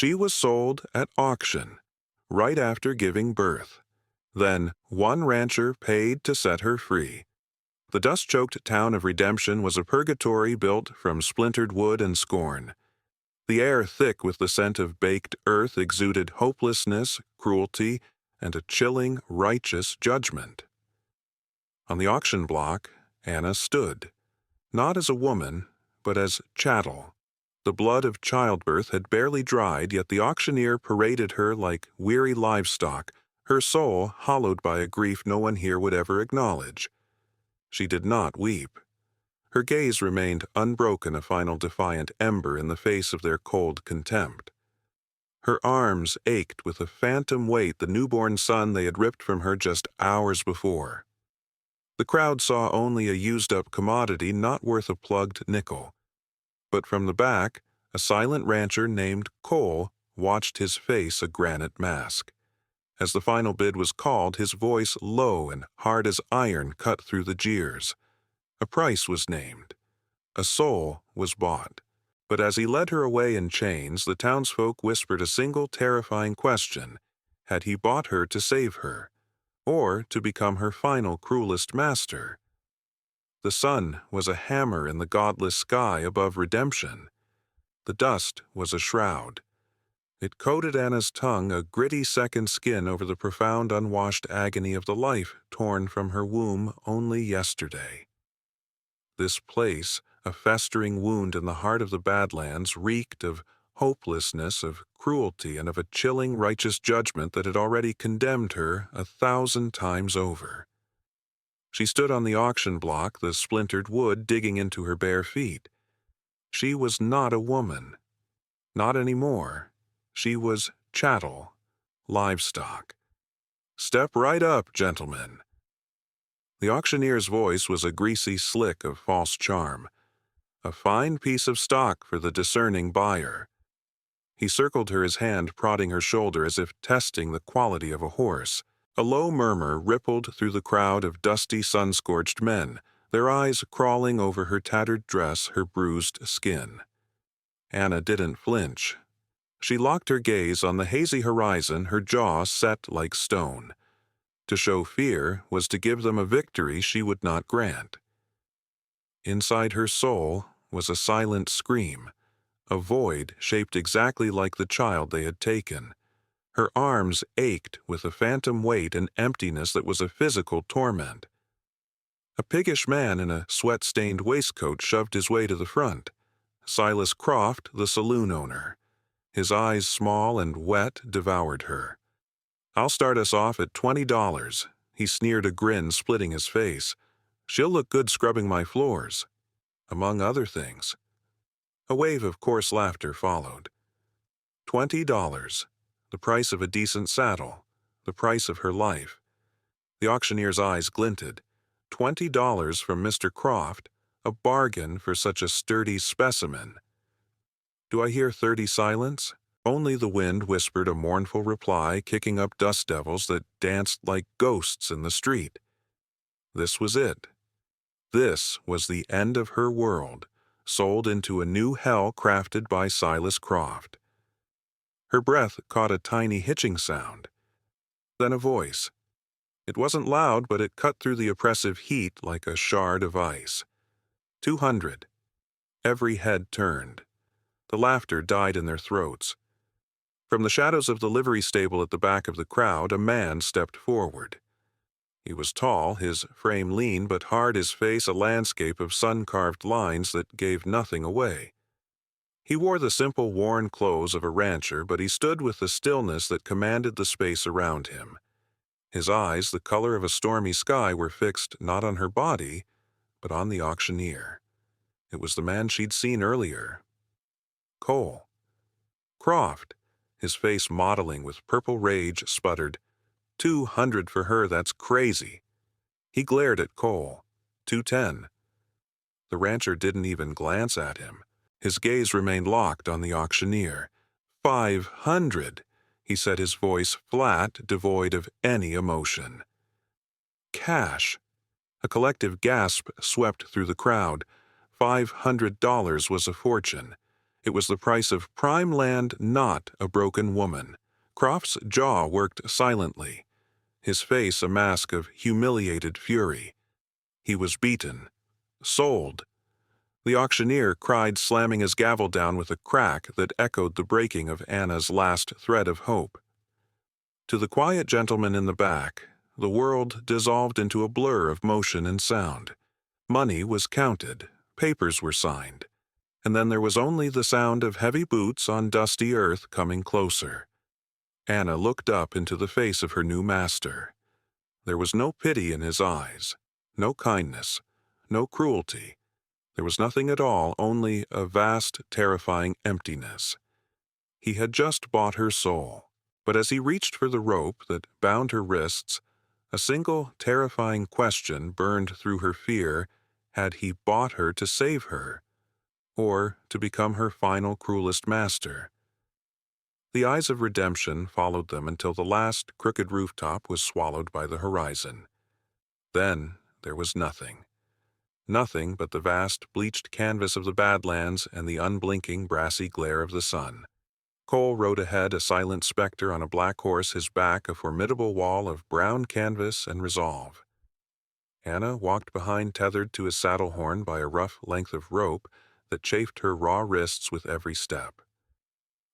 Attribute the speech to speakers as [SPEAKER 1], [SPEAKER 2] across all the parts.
[SPEAKER 1] She was sold at auction, right after giving birth. Then one rancher paid to set her free. The dust-choked town of Redemption was a purgatory built from splintered wood and scorn. The air thick with the scent of baked earth exuded hopelessness, cruelty, and a chilling, righteous judgment. On the auction block, Anna stood, not as a woman, but as chattel. The blood of childbirth had barely dried, yet the auctioneer paraded her like weary livestock, her soul hollowed by a grief no one here would ever acknowledge. She did not weep. Her gaze remained unbroken, a final defiant ember in the face of their cold contempt. Her arms ached with a phantom weight, the newborn son they had ripped from her just hours before. The crowd saw only a used-up commodity not worth a plugged nickel. But from the back, a silent rancher named Cole watched, his face a granite mask. As the final bid was called, his voice low and hard as iron cut through the jeers. A price was named. A soul was bought. But as he led her away in chains, the townsfolk whispered a single terrifying question. Had he bought her to save her, or to become her final cruelest master? The sun was a hammer in the godless sky above Redemption. The dust was a shroud. It coated Anna's tongue, a gritty second skin over the profound unwashed agony of the life torn from her womb only yesterday. This place, a festering wound in the heart of the Badlands, reeked of hopelessness, of cruelty, and of a chilling righteous judgment that had already condemned her 1,000 times over. She stood on the auction block, the splintered wood digging into her bare feet. She was not a woman. Not anymore. She was chattel, livestock. "Step right up, gentlemen." The auctioneer's voice was a greasy slick of false charm, a fine piece of stock for the discerning buyer. He circled her, his hand prodding her shoulder as if testing the quality of a horse. A low murmur rippled through the crowd of dusty, sun-scorched men, their eyes crawling over her tattered dress, her bruised skin. Anna didn't flinch. She locked her gaze on the hazy horizon, her jaw set like stone. To show fear was to give them a victory she would not grant. Inside her soul was a silent scream, a void shaped exactly like the child they had taken. Her arms ached with a phantom weight and emptiness that was a physical torment. A piggish man in a sweat-stained waistcoat shoved his way to the front. Silas Croft, the saloon owner. His eyes, small and wet, devoured her. "I'll start us off at $20. He sneered, a grin splitting his face. "She'll look good scrubbing my floors." Among other things. A wave of coarse laughter followed. $20. The price of a decent saddle. The price of her life. The auctioneer's eyes glinted. $20 from Mr. Croft, a bargain for such a sturdy specimen. Do I hear 30 silence? Only the wind whispered a mournful reply, kicking up dust devils that danced like ghosts in the street. This was it. This was the end of her world, sold into a new hell crafted by Silas Croft. Her breath caught a tiny hitching sound. Then a voice. It wasn't loud, but it cut through the oppressive heat like a shard of ice. 200. Every head turned. The laughter died in their throats. From the shadows of the livery stable at the back of the crowd, a man stepped forward. He was tall, his frame lean but hard, his face a landscape of sun-carved lines that gave nothing away. He wore the simple, worn clothes of a rancher, but he stood with the stillness that commanded the space around him. His eyes, the color of a stormy sky, were fixed not on her body, but on the auctioneer. It was the man she'd seen earlier. Cole. Croft, his face mottling with purple rage, sputtered, "200 for her, that's crazy." He glared at Cole. 210. The rancher didn't even glance at him. His gaze remained locked on the auctioneer. 500, he said, his voice flat, devoid of any emotion. Cash. A collective gasp swept through the crowd. $500 was a fortune. It was the price of prime land, not a broken woman. Croft's jaw worked silently, his face a mask of humiliated fury. He was beaten. Sold. The auctioneer cried, slamming his gavel down with a crack that echoed the breaking of Anna's last thread of hope. To the quiet gentleman in the back, the world dissolved into a blur of motion and sound. Money was counted, papers were signed, and then there was only the sound of heavy boots on dusty earth coming closer. Anna looked up into the face of her new master. There was no pity in his eyes, no kindness, no cruelty. There was nothing at all, only a vast, terrifying emptiness. He had just bought her soul, but as he reached for the rope that bound her wrists, a single terrifying question burned through her fear. Had he bought her to save her, or to become her final cruelest master? The eyes of redemption followed them until the last crooked rooftop was swallowed by the horizon. Then there was nothing. Nothing but the vast, bleached canvas of the Badlands and the unblinking, brassy glare of the sun. Cole rode ahead, a silent specter on a black horse, his back a formidable wall of brown canvas and resolve. Anna walked behind, tethered to his saddle horn by a rough length of rope that chafed her raw wrists with every step.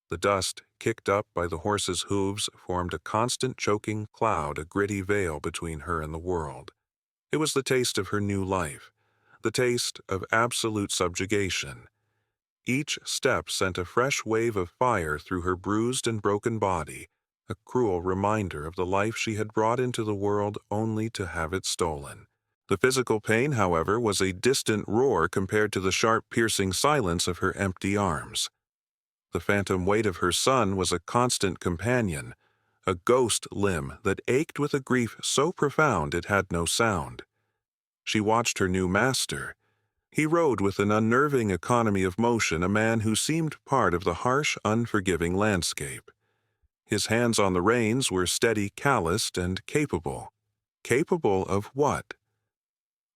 [SPEAKER 1] The dust, kicked up by the horse's hooves, formed a constant choking cloud, a gritty veil between her and the world. It was the taste of her new life, the taste of absolute subjugation. Each step sent a fresh wave of fire through her bruised and broken body, a cruel reminder of the life she had brought into the world only to have it stolen. The physical pain, however, was a distant roar compared to the sharp, piercing silence of her empty arms. The phantom weight of her son was a constant companion, a ghost limb that ached with a grief so profound it had no sound. She watched her new master. He rode with an unnerving economy of motion, a man who seemed part of the harsh, unforgiving landscape. His hands on the reins were steady, calloused, and capable. Capable of what?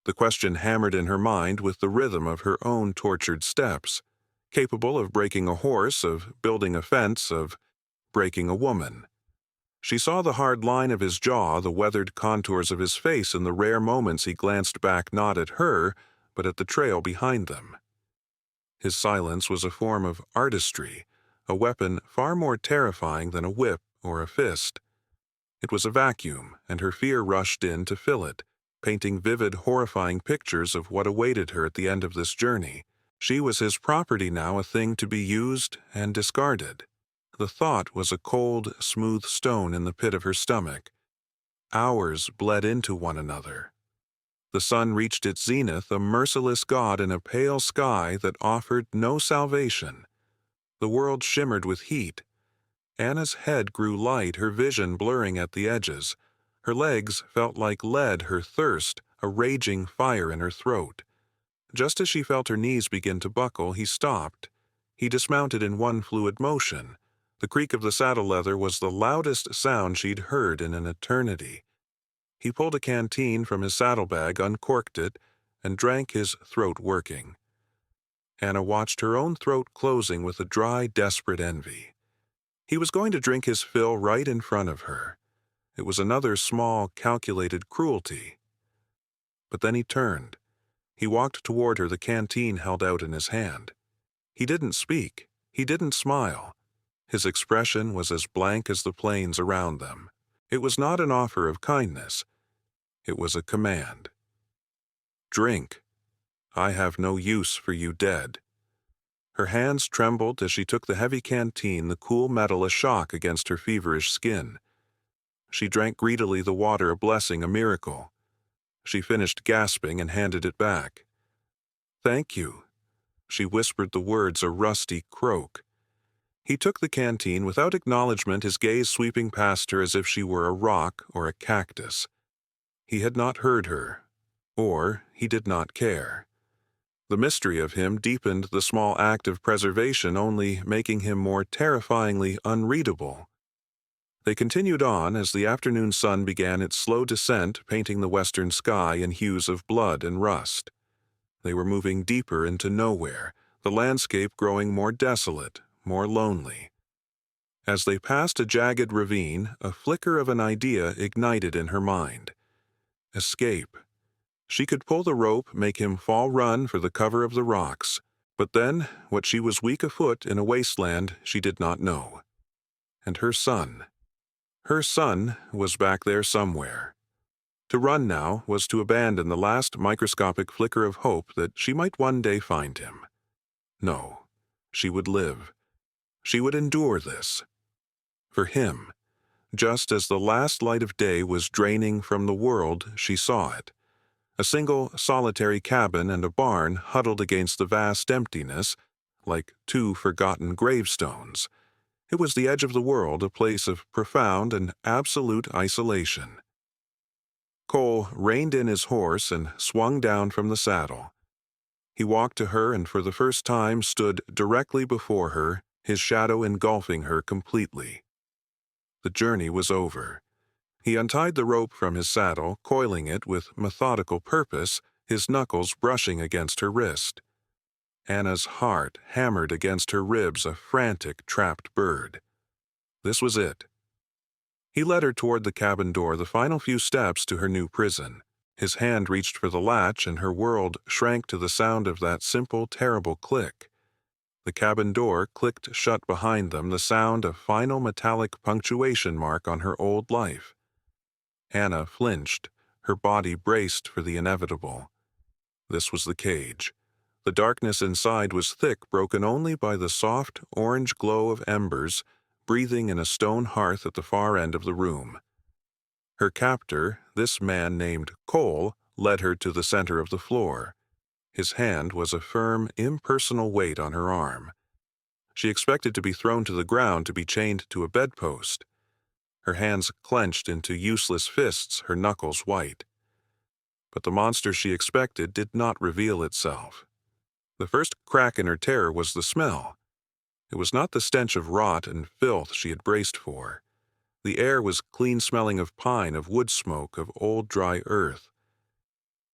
[SPEAKER 1] The question hammered in her mind with the rhythm of her own tortured steps. Capable of breaking a horse, of building a fence, of breaking a woman. She saw the hard line of his jaw, the weathered contours of his face in the rare moments he glanced back not at her, but at the trail behind them. His silence was a form of artistry, a weapon far more terrifying than a whip or a fist. It was a vacuum, and her fear rushed in to fill it, painting vivid, horrifying pictures of what awaited her at the end of this journey. She was his property now, a thing to be used and discarded. The thought was a cold, smooth stone in the pit of her stomach. Hours bled into one another. The sun reached its zenith, a merciless god in a pale sky that offered no salvation. The world shimmered with heat. Anna's head grew light, her vision blurring at the edges. Her legs felt like lead, her thirst a raging fire in her throat. Just as she felt her knees begin to buckle, he stopped. He dismounted in one fluid motion. The creak of the saddle leather was the loudest sound she'd heard in an eternity. He pulled a canteen from his saddlebag, uncorked it, and drank, his throat working. Anna watched her own throat closing with a dry, desperate envy. He was going to drink his fill right in front of her. It was another small, calculated cruelty. But then he turned. He walked toward her, the canteen held out in his hand. He didn't speak. He didn't smile. His expression was as blank as the plains around them. It was not an offer of kindness. It was a command. Drink. I have no use for you dead. Her hands trembled as she took the heavy canteen, the cool metal a shock against her feverish skin. She drank greedily, the water a blessing, a miracle. She finished gasping and handed it back. Thank you. She whispered the words, a rusty croak. He took the canteen without acknowledgement, his gaze sweeping past her as if she were a rock or a cactus. He had not heard her, or he did not care. The mystery of him deepened the small act of preservation, only making him more terrifyingly unreadable. They continued on as the afternoon sun began its slow descent, painting the western sky in hues of blood and rust. They were moving deeper into nowhere, the landscape growing more desolate, more lonely. As they passed a jagged ravine, a flicker of an idea ignited in her mind. Escape. She could pull the rope, make him fall run for the cover of the rocks, but then what she was weak afoot in a wasteland she did not know. And her son. Her son was back there somewhere. To run now was to abandon the last microscopic flicker of hope that she might one day find him. No, she would live. She would endure this. For him, just as the last light of day was draining from the world, she saw it. A single solitary cabin and a barn huddled against the vast emptiness, like two forgotten gravestones. It was the edge of the world, a place of profound and absolute isolation. Cole reined in his horse and swung down from the saddle. He walked to her and for the first time stood directly before her, his shadow engulfing her completely. The journey was over. He untied the rope from his saddle, coiling it with methodical purpose, his knuckles brushing against her wrist. Anna's heart hammered against her ribs, a frantic, trapped bird. This was it. He led her toward the cabin door, the final few steps to her new prison. His hand reached for the latch, and her world shrank to the sound of that simple, terrible click. The cabin door clicked shut behind them, the sound a final metallic punctuation mark on her old life. Anna flinched, her body braced for the inevitable. This was the cage. The darkness inside was thick, broken only by the soft, orange glow of embers, breathing in a stone hearth at the far end of the room. Her captor, this man named Cole, led her to the center of the floor. His hand was a firm, impersonal weight on her arm. She expected to be thrown to the ground, to be chained to a bedpost. Her hands clenched into useless fists, her knuckles white. But the monster she expected did not reveal itself. The first crack in her terror was the smell. It was not the stench of rot and filth she had braced for. The air was clean-smelling of pine, of wood smoke, of old dry earth.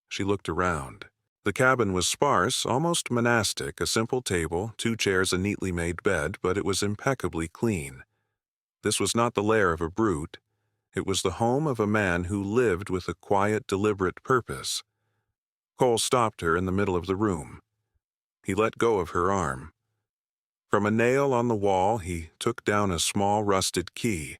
[SPEAKER 1] She looked around. The cabin was sparse, almost monastic, a simple table, 2 chairs, a neatly made bed, but it was impeccably clean. This was not the lair of a brute. It was the home of a man who lived with a quiet, deliberate purpose. Cole stopped her in the middle of the room. He let go of her arm. From a nail on the wall, he took down a small rusted key.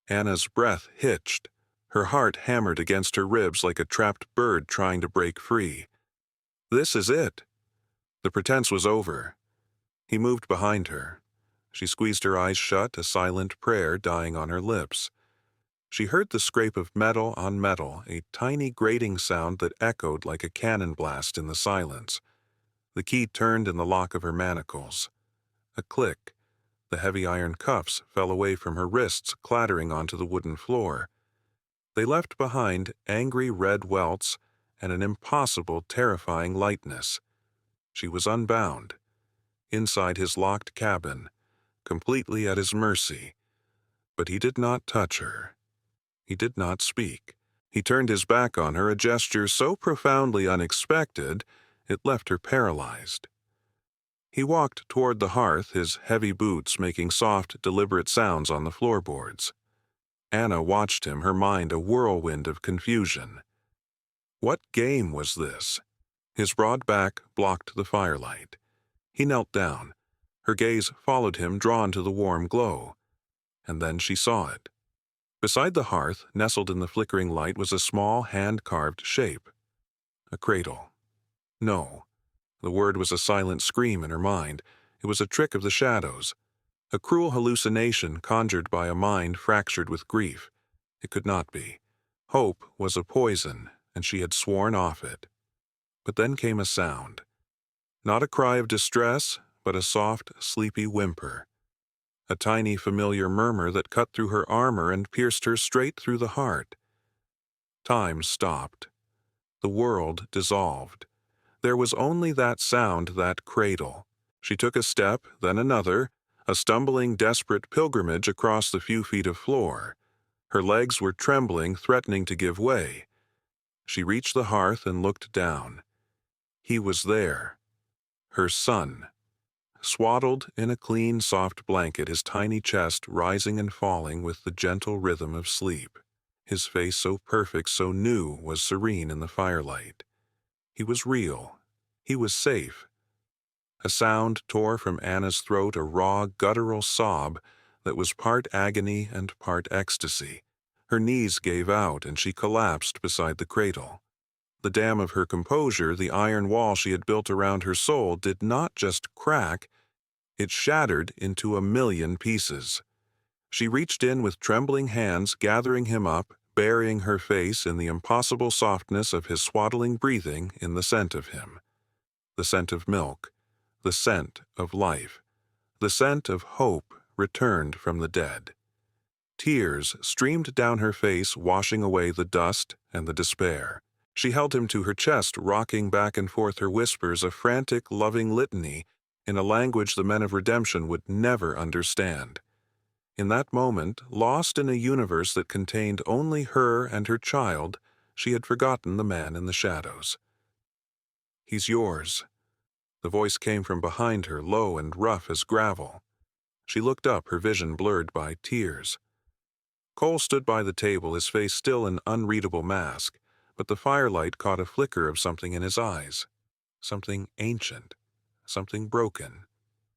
[SPEAKER 1] Anna's breath hitched. Her heart hammered against her ribs like a trapped bird trying to break free. This is it. The pretense was over. He moved behind her. She squeezed her eyes shut, a silent prayer dying on her lips. She heard the scrape of metal on metal, a tiny grating sound that echoed like a cannon blast in the silence. The key turned in the lock of her manacles. A click. The heavy iron cuffs fell away from her wrists, clattering onto the wooden floor. They left behind angry red welts and an impossible, terrifying lightness. She was unbound. Inside his locked cabin, completely at his mercy. But he did not touch her. He did not speak. He turned his back on her, a gesture so profoundly unexpected it left her paralyzed. He walked toward the hearth, his heavy boots making soft, deliberate sounds on the floorboards. Anna watched him, her mind a whirlwind of confusion. What game was this? His broad back blocked the firelight. He knelt down. Her gaze followed him, drawn to the warm glow. And then she saw it. Beside the hearth, nestled in the flickering light, was a small, hand-carved shape. A cradle. No. The word was a silent scream in her mind. It was a trick of the shadows. A cruel hallucination conjured by a mind fractured with grief. It could not be. Hope was a poison, and she had sworn off it. But then came a sound. Not a cry of distress, but a soft, sleepy whimper. A tiny, familiar murmur that cut through her armor and pierced her straight through the heart. Time stopped. The world dissolved. There was only that sound, that cradle. She took a step, then another, a stumbling, desperate pilgrimage across the few feet of floor. Her legs were trembling, threatening to give way. She reached the hearth and looked down. He was there. Her son. Swaddled in a clean, soft blanket, his tiny chest rising and falling with the gentle rhythm of sleep. His face so perfect, so new, was serene in the firelight. He was real. He was safe. A sound tore from Anna's throat, a raw, guttural sob that was part agony and part ecstasy. Her knees gave out, and she collapsed beside the cradle. The dam of her composure, the iron wall she had built around her soul, did not just crack, it shattered into a million pieces. She reached in with trembling hands, gathering him up, burying her face in the impossible softness of his swaddling breathing, in the scent of him. The scent of milk, the scent of life, the scent of hope returned from the dead. Tears streamed down her face, washing away the dust and the despair. She held him to her chest, rocking back and forth her whispers, a frantic, loving litany in a language the men of redemption would never understand. In that moment, lost in a universe that contained only her and her child, she had forgotten the man in the shadows. "He's yours." The voice came from behind her, low and rough as gravel. She looked up, her vision blurred by tears. Cole stood by the table, his face still an unreadable mask, but the firelight caught a flicker of something in his eyes. Something ancient, something broken.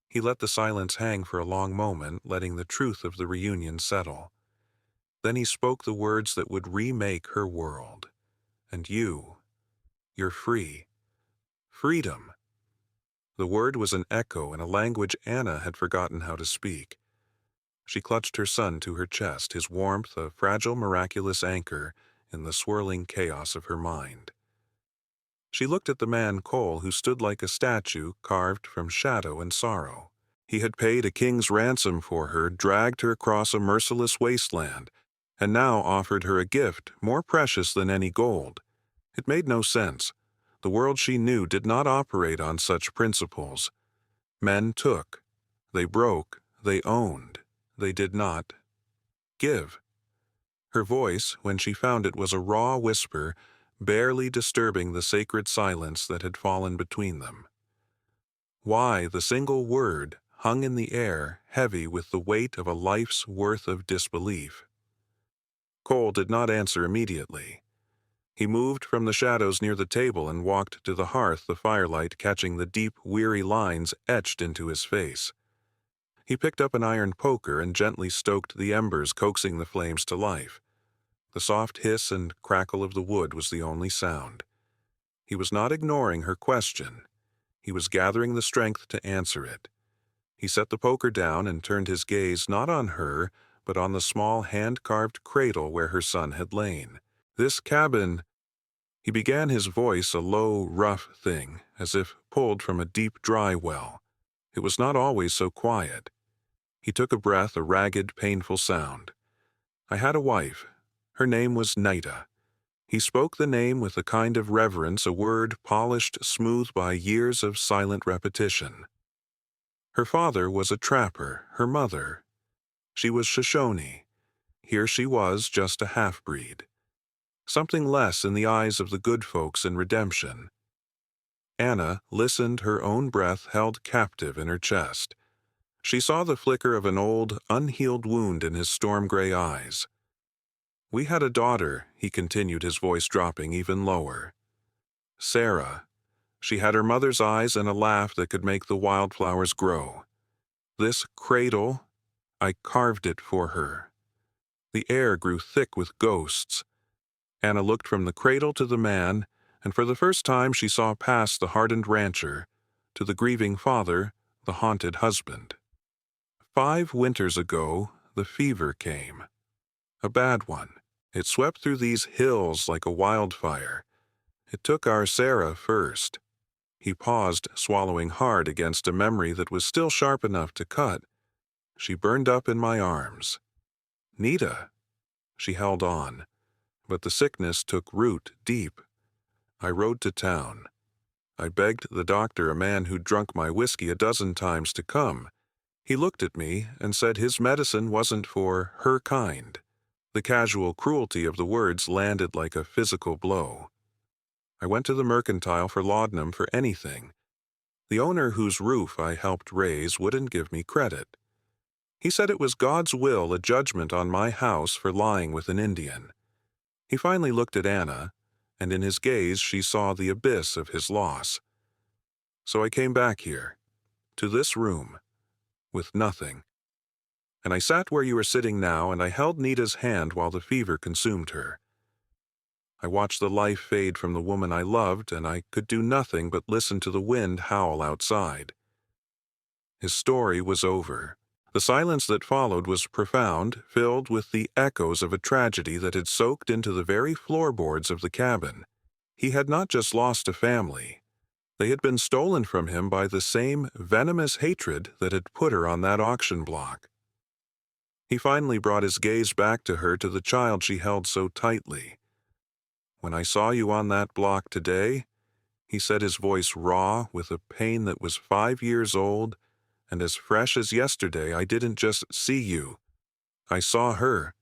[SPEAKER 1] He let the silence hang for a long moment, letting the truth of the reunion settle. Then he spoke the words that would remake her world. "And you're free. Freedom." The word was an echo in a language Anna had forgotten how to speak. She clutched her son to her chest, his warmth a fragile, miraculous anchor in the swirling chaos of her mind. She looked at the man Cole, who stood like a statue carved from shadow and sorrow. He had paid a king's ransom for her, dragged her across a merciless wasteland, and now offered her a gift more precious than any gold. It made no sense. The world she knew did not operate on such principles. Men took. They broke. They owned. They did not give. Her voice, when she found it, was a raw whisper, barely disturbing the sacred silence that had fallen between them. Why, the single word hung in the air, heavy with the weight of a life's worth of disbelief. Cole did not answer immediately. He moved from the shadows near the table and walked to the hearth, the firelight catching the deep, weary lines etched into his face. He picked up an iron poker and gently stoked the embers, coaxing the flames to life. The soft hiss and crackle of the wood was the only sound. He was not ignoring her question. He was gathering the strength to answer it. He set the poker down and turned his gaze not on her, but on the small hand-carved cradle where her son had lain. "This cabin—" He began, his voice a low, rough thing, as if pulled from a deep, dry well. It was not always so quiet. He took a breath, a ragged, painful sound. "I had a wife. Her name was Nida." He spoke the name with a kind of reverence, a word polished smooth by years of silent repetition. Her father was a trapper, her mother. She was Shoshone. Here she was, just a half-breed. Something less in the eyes of the good folks in redemption. Anna listened, her own breath held captive in her chest. She saw the flicker of an old, unhealed wound in his storm-gray eyes. "We had a daughter," he continued, his voice dropping even lower. "Sarah. She had her mother's eyes and a laugh that could make the wildflowers grow. This cradle, I carved it for her." The air grew thick with ghosts. Anna looked from the cradle to the man, and for the first time she saw past the hardened rancher, to the grieving father, the haunted husband. 5 winters ago, the fever came. A bad one. It swept through these hills like a wildfire. It took our Sarah first. He paused, swallowing hard against a memory that was still sharp enough to cut. She burned up in my arms. "Nita." She held on, but the sickness took root deep. I rode to town. I begged the doctor, a man who'd drunk my whiskey a dozen times, to come. He looked at me and said his medicine wasn't for her kind. The casual cruelty of the words landed like a physical blow. I went to the mercantile for laudanum, for anything. The owner whose roof I helped raise wouldn't give me credit. He said it was God's will, a judgment on my house for lying with an Indian. He finally looked at Anna, and in his gaze she saw the abyss of his loss. So I came back here, to this room, with nothing. And I sat where you are sitting now, and I held Nita's hand while the fever consumed her. I watched the life fade from the woman I loved, and I could do nothing but listen to the wind howl outside. His story was over. The silence that followed was profound, filled with the echoes of a tragedy that had soaked into the very floorboards of the cabin. He had not just lost a family. They had been stolen from him by the same venomous hatred that had put her on that auction block. He finally brought his gaze back to her, to the child she held so tightly. "When I saw you on that block today," he said, his voice raw with a pain that was 5 years old and as fresh as yesterday, "I didn't just see you. I saw her.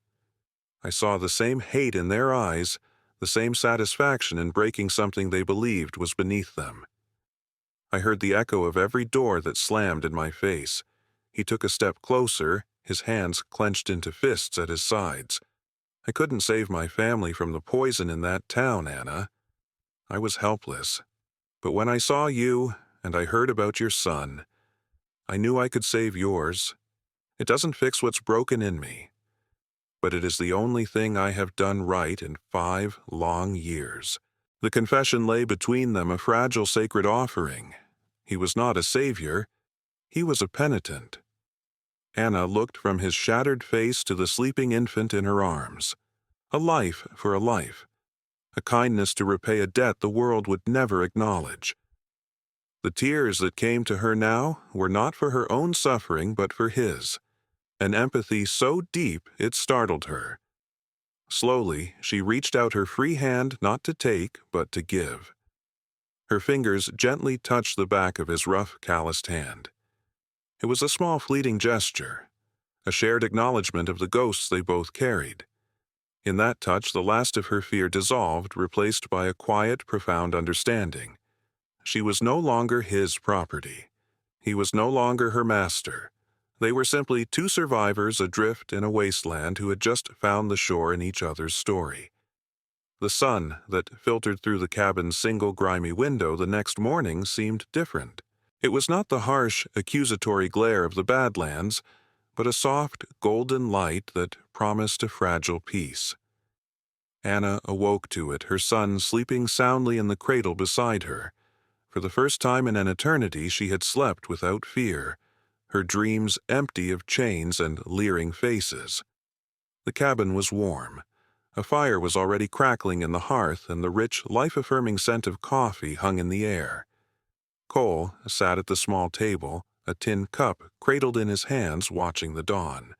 [SPEAKER 1] I saw the same hate in their eyes, the same satisfaction in breaking something they believed was beneath them. I heard the echo of every door that slammed in my face." He took a step closer, his hands clenched into fists at his sides. "I couldn't save my family from the poison in that town, Anna. I was helpless. But when I saw you, and I heard about your son, I knew I could save yours. It doesn't fix what's broken in me, but it is the only thing I have done right in 5 long years." The confession lay between them, a fragile sacred offering. He was not a savior. He was a penitent. Anna looked from his shattered face to the sleeping infant in her arms. A life for a life. A kindness to repay a debt the world would never acknowledge. The tears that came to her now were not for her own suffering, but for his. An empathy so deep it startled her. Slowly, she reached out her free hand, not to take, but to give. Her fingers gently touched the back of his rough, calloused hand. It was a small, fleeting gesture, a shared acknowledgement of the ghosts they both carried. In that touch, the last of her fear dissolved, replaced by a quiet, profound understanding. She was no longer his property. He was no longer her master. They were simply 2 survivors adrift in a wasteland who had just found the shore in each other's story. The sun that filtered through the cabin's single grimy window the next morning seemed different. It was not the harsh, accusatory glare of the Badlands, but a soft, golden light that promised a fragile peace. Anna awoke to it, her son sleeping soundly in the cradle beside her. For the first time in an eternity, she had slept without fear, her dreams empty of chains and leering faces. The cabin was warm. A fire was already crackling in the hearth, and the rich, life-affirming scent of coffee hung in the air. Cole sat at the small table, a tin cup cradled in his hands, watching the dawn.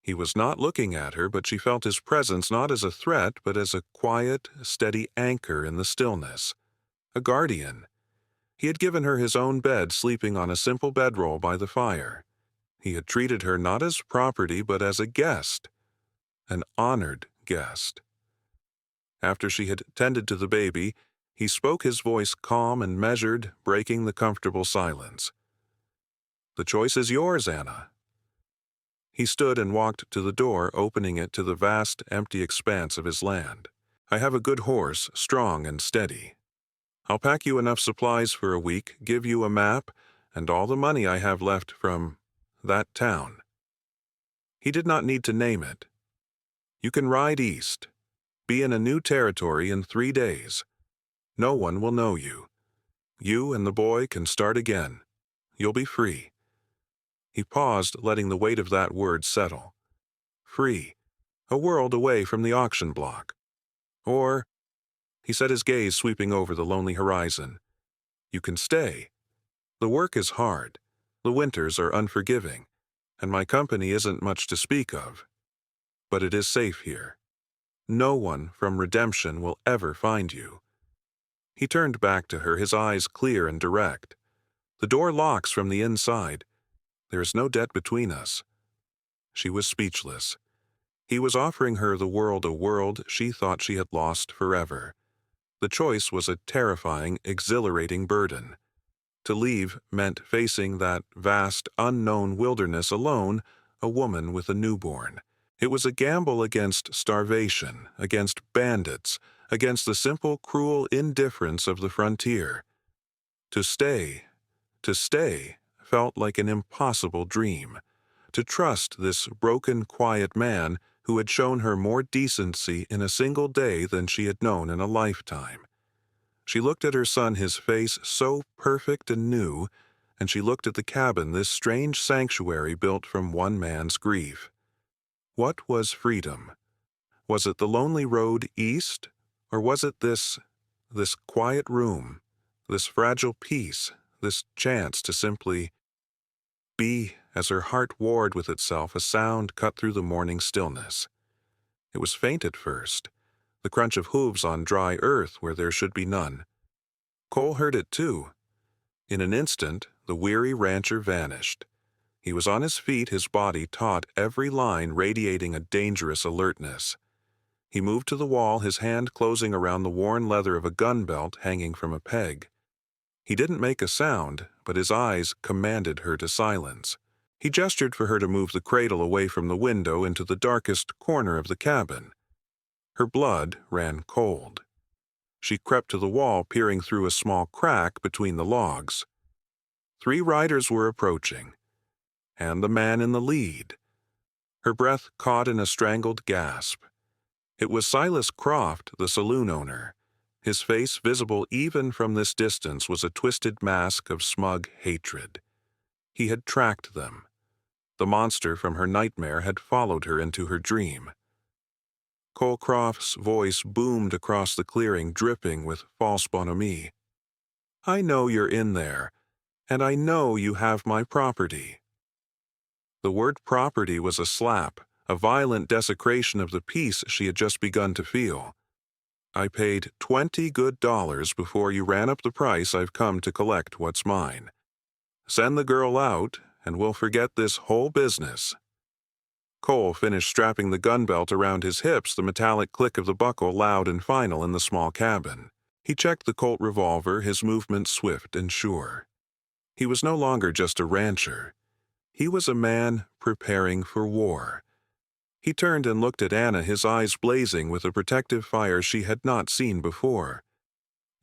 [SPEAKER 1] He was not looking at her, but she felt his presence not as a threat, but as a quiet, steady anchor in the stillness. A guardian. He had given her his own bed, sleeping on a simple bedroll by the fire. He had treated her not as property, but as a guest, an honored guest. After she had tended to the baby, he spoke, his voice calm and measured, breaking the comfortable silence. "The choice is yours, Anna." He stood and walked to the door, opening it to the vast, empty expanse of his land. "I have a good horse, strong and steady. I'll pack you enough supplies for a week, give you a map, and all the money I have left from that town." He did not need to name it. "You can ride east, be in a new territory in 3 days. No one will know you. You and the boy can start again. You'll be free." He paused, letting the weight of that word settle. Free. A world away from the auction block. Or, he set his gaze sweeping over the lonely horizon, "you can stay. The work is hard. The winters are unforgiving, and my company isn't much to speak of. But it is safe here. No one from Redemption will ever find you." He turned back to her, his eyes clear and direct. "The door locks from the inside. There is no debt between us." She was speechless. He was offering her the world, a world she thought she had lost forever. The choice was a terrifying, exhilarating burden. To leave meant facing that vast, unknown wilderness alone, a woman with a newborn. It was a gamble against starvation, against bandits, against the simple, cruel indifference of the frontier. To stay, felt like an impossible dream. To trust this broken, quiet man who had shown her more decency in a single day than she had known in a lifetime. She looked at her son, his face so perfect and new, and she looked at the cabin, this strange sanctuary built from one man's grief. What was freedom? Was it the lonely road east, or was it this quiet room, this fragile peace, this chance to simply be? As her heart warred with itself, a sound cut through the morning stillness. It was faint at first, the crunch of hooves on dry earth where there should be none. Cole heard it too. In an instant, the weary rancher vanished. He was on his feet, his body taut, every line radiating a dangerous alertness. He moved to the wall, his hand closing around the worn leather of a gun belt hanging from a peg. He didn't make a sound, but his eyes commanded her to silence. He gestured for her to move the cradle away from the window into the darkest corner of the cabin. Her blood ran cold. She crept to the wall, peering through a small crack between the logs. 3 riders were approaching, and the man in the lead. Her breath caught in a strangled gasp. It was Silas Croft, the saloon owner. His face, visible even from this distance, was a twisted mask of smug hatred. He had tracked them. The monster from her nightmare had followed her into her dream. Cole Croft's voice boomed across the clearing, dripping with false bonhomie. "I know you're in there, and I know you have my property." The word property was a slap, a violent desecration of the peace she had just begun to feel. "I paid $20 good before you ran up the price. I've come to collect what's mine. Send the girl out, and we'll forget this whole business." Cole finished strapping the gun belt around his hips, the metallic click of the buckle loud and final in the small cabin. He checked the Colt revolver, his movements swift and sure. He was no longer just a rancher. He was a man preparing for war. He turned and looked at Anna, his eyes blazing with a protective fire she had not seen before.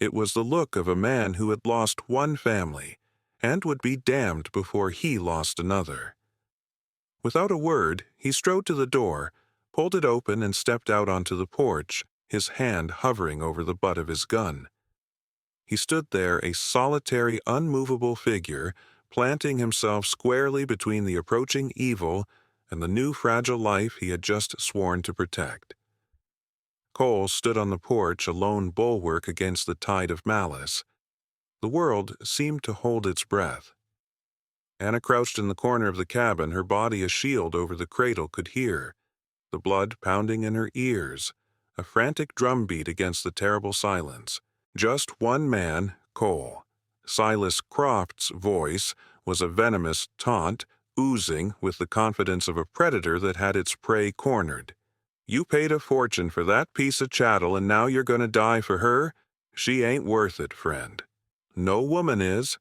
[SPEAKER 1] It was the look of a man who had lost one family and would be damned before he lost another. Without a word, he strode to the door, pulled it open, and stepped out onto the porch, his hand hovering over the butt of his gun. He stood there, a solitary, unmovable figure, planting himself squarely between the approaching evil and the new fragile life he had just sworn to protect. Cole stood on the porch, a lone bulwark against the tide of malice. The world seemed to hold its breath. Anna crouched in the corner of the cabin, her body a shield over the cradle, could hear, the blood pounding in her ears, a frantic drumbeat against the terrible silence. Just one man, Cole. Silas Croft's voice was a venomous taunt, oozing with the confidence of a predator that had its prey cornered. "You paid a fortune for that piece of chattel, and now you're gonna die for her? She ain't worth it, friend." "No woman is."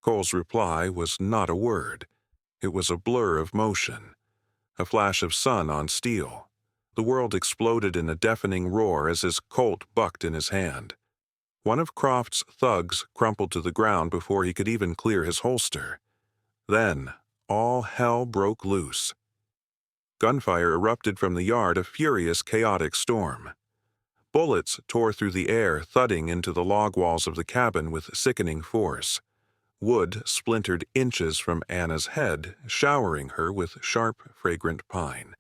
[SPEAKER 1] Cole's reply was not a word. It was a blur of motion, a flash of sun on steel. The world exploded in a deafening roar as his Colt bucked in his hand. One of Croft's thugs crumpled to the ground before he could even clear his holster. Then, all hell broke loose. Gunfire erupted from the yard, a furious, chaotic storm. Bullets tore through the air, thudding into the log walls of the cabin with sickening force. Wood splintered inches from Anna's head, showering her with sharp, fragrant pine.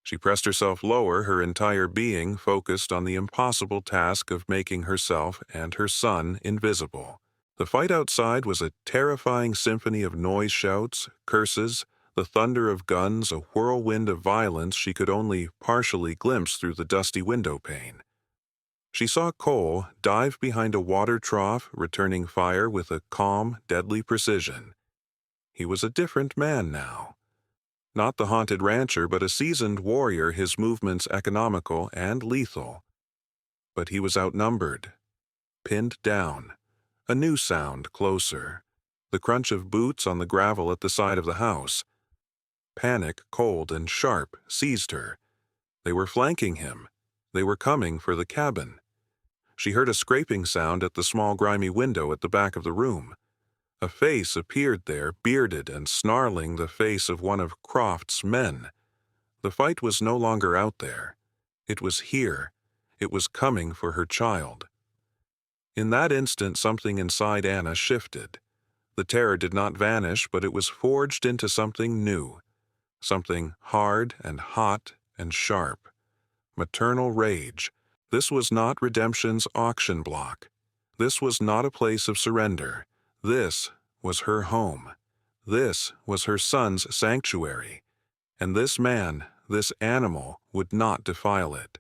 [SPEAKER 1] She pressed herself lower, her entire being focused on the impossible task of making herself and her son invisible. The fight outside was a terrifying symphony of noise, shouts, curses, the thunder of guns, a whirlwind of violence she could only partially glimpse through the dusty window pane. She saw Cole dive behind a water trough, returning fire with a calm, deadly precision. He was a different man now. Not the haunted rancher, but a seasoned warrior, his movements economical and lethal. But he was outnumbered, pinned down, A new sound closer. The crunch of boots on the gravel at the side of the house. Panic, cold and sharp, seized her. They were flanking him. They were coming for the cabin. She heard a scraping sound at the small grimy window at the back of the room. A face appeared there, bearded and snarling, the face of one of Croft's men. The fight was no longer out there. It was here. It was coming for her child. In that instant, something inside Anna shifted. The terror did not vanish, but it was forged into something new. Something hard and hot and sharp. Maternal rage. This was not redemption's auction block. This was not a place of surrender. This was her home. This was her son's sanctuary. And this man, this animal, would not defile it.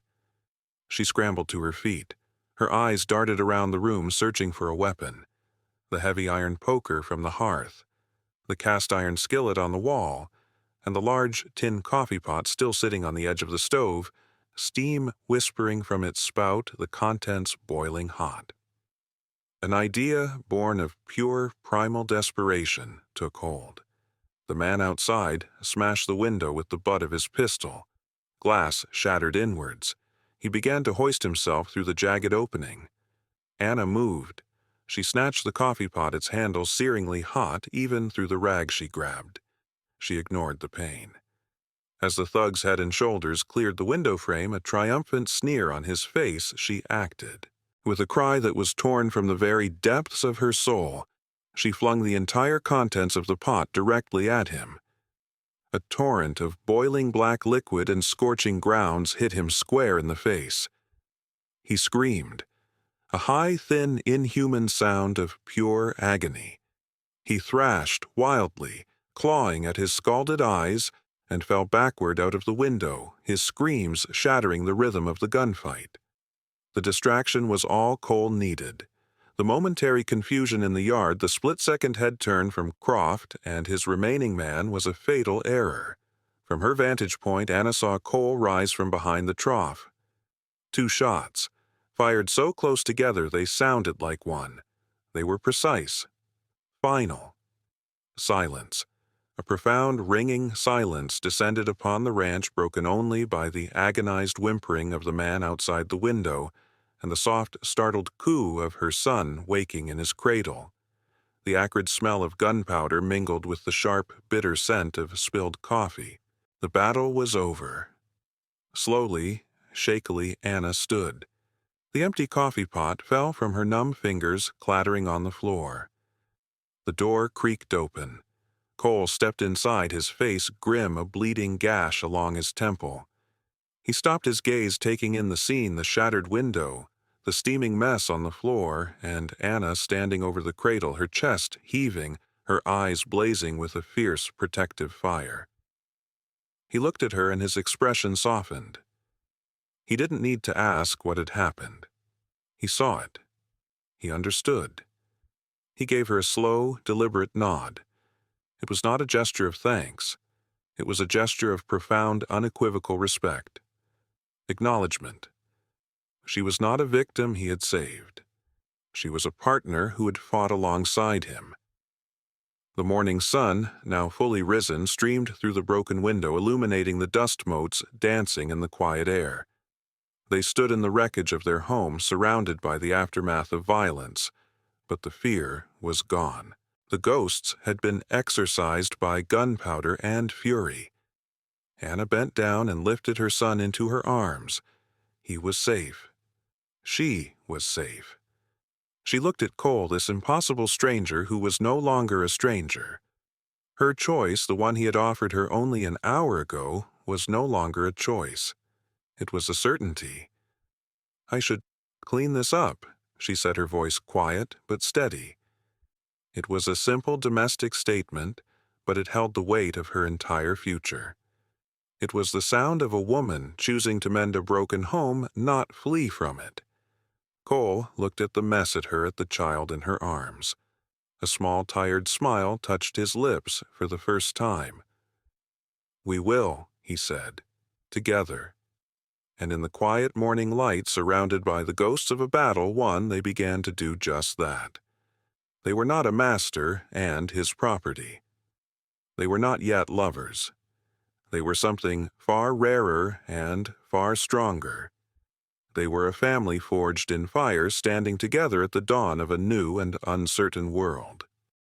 [SPEAKER 1] She scrambled to her feet. Her eyes darted around the room, searching for a weapon. The heavy iron poker from the hearth, the cast iron skillet on the wall, and the large tin coffee pot still sitting on the edge of the stove, steam whispering from its spout, the contents boiling hot. An idea born of pure primal desperation took hold. The man outside smashed the window with the butt of his pistol. Glass shattered inwards. He began to hoist himself through the jagged opening. Anna moved. She snatched the coffee pot, its handle searingly hot even through the rag she grabbed. She ignored the pain. As the thug's head and shoulders cleared the window frame, a triumphant sneer on his face, she acted. With a cry that was torn from the very depths of her soul, she flung the entire contents of the pot directly at him. A torrent of boiling black liquid and scorching grounds hit him square in the face. He screamed, a high, thin, inhuman sound of pure agony. He thrashed wildly, clawing at his scalded eyes, and fell backward out of the window, his screams shattering the rhythm of the gunfight. The distraction was all Cole needed. The momentary confusion in the yard, the split-second head turn from Croft and his remaining man was a fatal error. From her vantage point, Anna saw Cole rise from behind the trough. 2 shots, fired so close together they sounded like one. They were precise. Final. Silence. A profound, ringing silence descended upon the ranch, broken only by the agonized whimpering of the man outside the window and the soft, startled coo of her son waking in his cradle. The acrid smell of gunpowder mingled with the sharp, bitter scent of spilled coffee. The battle was over. Slowly, shakily, Anna stood. The empty coffee pot fell from her numb fingers, clattering on the floor. The door creaked open. Cole stepped inside, his face grim, a bleeding gash along his temple. He stopped his gaze, taking in the scene, the shattered window, the steaming mess on the floor, and Anna standing over the cradle, her chest heaving, her eyes blazing with a fierce, protective fire. He looked at her and his expression softened. He didn't need to ask what had happened. He saw it. He understood. He gave her a slow, deliberate nod. It was not a gesture of thanks. It was a gesture of profound, unequivocal respect. Acknowledgement. She was not a victim he had saved. She was a partner who had fought alongside him. The morning sun, now fully risen, streamed through the broken window, illuminating the dust motes dancing in the quiet air. They stood in the wreckage of their home, surrounded by the aftermath of violence, but the fear was gone. The ghosts had been exorcised by gunpowder and fury. Anna bent down and lifted her son into her arms. He was safe. She was safe. She looked at Cole, this impossible stranger who was no longer a stranger. Her choice, the one he had offered her only an hour ago, was no longer a choice. It was a certainty. "I should clean this up," she said, her voice quiet but steady. It was a simple domestic statement, but it held the weight of her entire future. It was the sound of a woman choosing to mend a broken home, not flee from it. Cole looked at the mess at her, at the child in her arms. A small, tired smile touched his lips for the first time. "We will," he said, "together." And in the quiet morning light, surrounded by the ghosts of a battle won, they began to do just that. They were not a master and his property. They were not yet lovers. They were something far rarer and far stronger. They were a family forged in fire, standing together at the dawn of a new and uncertain world.